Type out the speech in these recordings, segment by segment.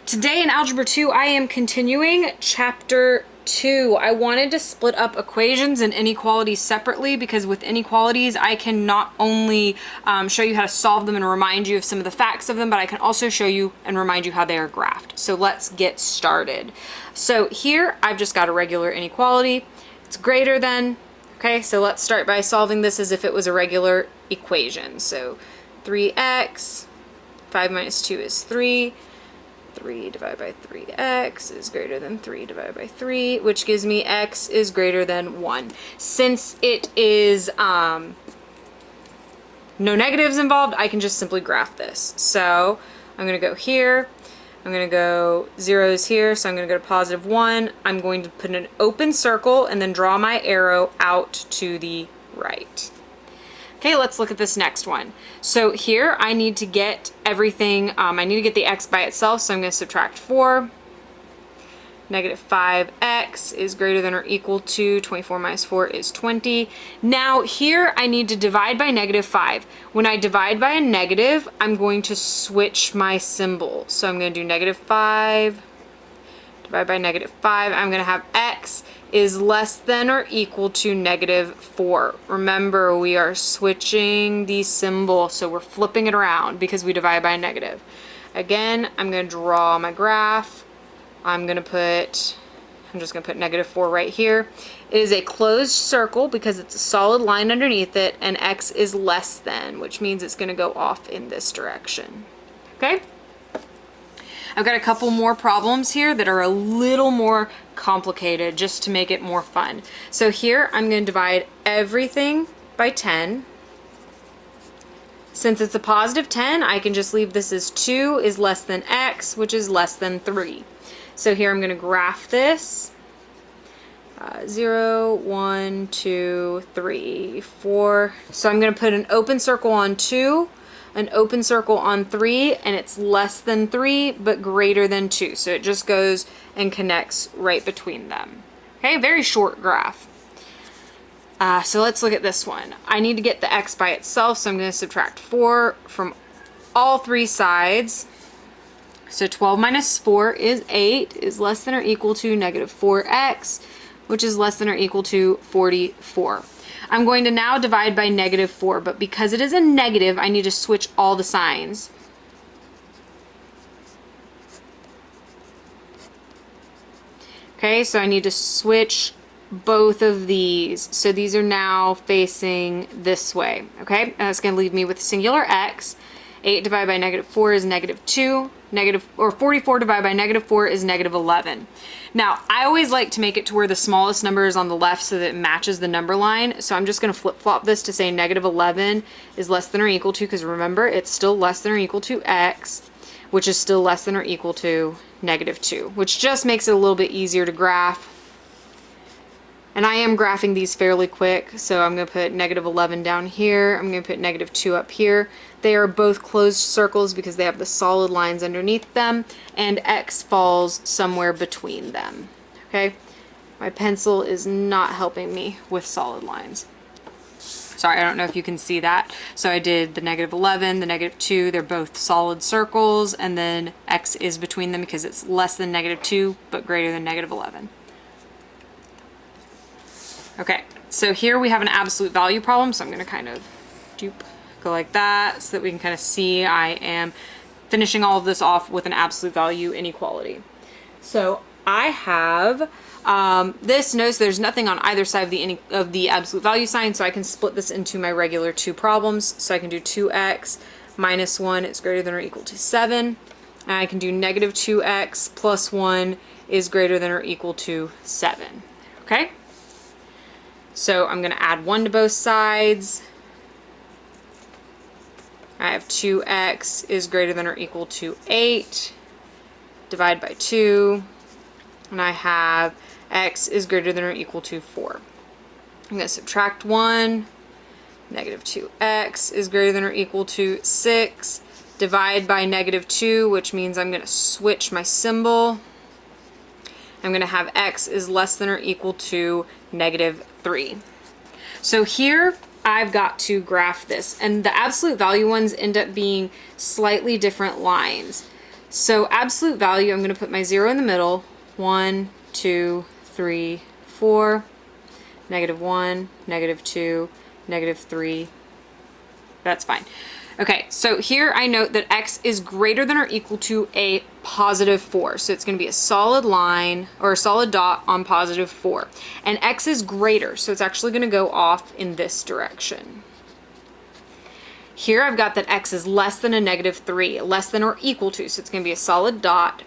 Today in Algebra 2, I am continuing Chapter 2. I wanted to split up equations and inequalities separately because with inequalities, I can not only show you how to solve them and remind you of some of the facts of them, but I can also show you and remind you how they are graphed. So let's get started. So here, I've just got a regular inequality. It's greater than, okay, so let's start by solving this as if it was a regular equation. So 3x, 5 minus 2 is 3. 3 divided by 3x is greater than 3 divided by 3, which gives me x is greater than 1. Since it is no negatives involved, I can just simply graph this. So I'm going to go here. I'm going to go zeros here, so I'm going to go to positive 1. I'm going to put an open circle and then draw my arrow out to the right. Okay, let's look at this next one. So here I need to get everything, I need to get the x by itself, so I'm going to subtract 4. Negative 5x is greater than or equal to 24 minus 4 is 20. Now here I need to divide by negative 5. When I divide by a negative, I'm going to switch my symbol. So I'm going to do negative 5, divide by negative 5. I'm going to have x is less than or equal to negative 4. Remember, we are switching the symbol, so we're flipping it around because we divide by a negative. Again, I'm going to draw my graph. I'm just going to put negative 4 right here. It is a closed circle because it's a solid line underneath it, and x is less than, which means it's going to go off in this direction. Okay? I've got a couple more problems here that are a little more complicated just to make it more fun. So here I'm going to divide everything by 10. Since it's a positive 10, I can just leave this as 2 is less than x, which is less than 3. So here I'm going to graph this. 0, 1, 2, 3, 4. So I'm going to put an open circle on 2. An open circle on 3, and it's less than 3 but greater than 2, so it just goes and connects right between them. Okay, very short graph. So let's look at this one. I need to get the x by itself, so I'm going to subtract 4 from all three sides. So 12 minus 4 is 8, is less than or equal to negative 4x, which is less than or equal to 44. I'm going to now divide by negative 4, but because it is a negative, I need to switch all the signs. Okay, so I need to switch both of these. So these are now facing this way, okay? And that's going to leave me with singular x. 8 divided by negative 4 is negative 2. 44 divided by negative 4 is negative 11. Now, I always like to make it to where the smallest number is on the left so that it matches the number line. So I'm just going to flip-flop this to say negative 11 is less than or equal to, because remember, it's still less than or equal to x, which is still less than or equal to negative 2, which just makes it a little bit easier to graph. And I am graphing these fairly quick, so I'm going to put negative 11 down here. I'm going to put negative 2 up here. They are both closed circles because they have the solid lines underneath them, and x falls somewhere between them. Okay? My pencil is not helping me with solid lines. Sorry, I don't know if you can see that. So I did the negative 11, the negative 2. They're both solid circles, and then x is between them because it's less than negative 2, but greater than negative 11. Okay, so here we have an absolute value problem, so I'm going to kind of go like that so that we can kind of see I am finishing all of this off with an absolute value inequality. So I have this. Notice there's nothing on either side of the absolute value sign, so I can split this into my regular two problems. So I can do 2x minus 1 is greater than or equal to 7, and I can do negative 2x plus 1 is greater than or equal to 7. Okay? So I'm going to add 1 to both sides. I have 2x is greater than or equal to 8. Divide by 2. And I have x is greater than or equal to 4. I'm going to subtract 1. Negative 2x is greater than or equal to 6. Divide by negative 2, which means I'm going to switch my symbol. I'm going to have x is less than or equal to negative 3. So here I've got to graph this, and the absolute value ones end up being slightly different lines. So absolute value, I'm going to put my 0 in the middle. 1, 2, 3, 4, -1, -2, -3. That's fine. Okay, so here I note that x is greater than or equal to a +4. So it's going to be a solid line or a solid dot on +4. And x is greater, so it's actually going to go off in this direction. Here I've got that x is less than a -3, less than or equal to, so it's going to be a solid dot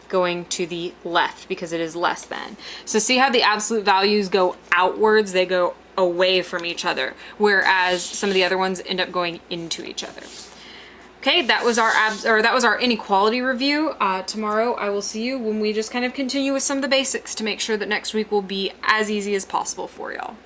going to the left because it is less than. So see how the absolute values go outwards, they go away from each other, whereas some of the other ones end up going into each other. Okay, that was our inequality review. Tomorrow I will see you when we just kind of continue with some of the basics to make sure that next week will be as easy as possible for y'all.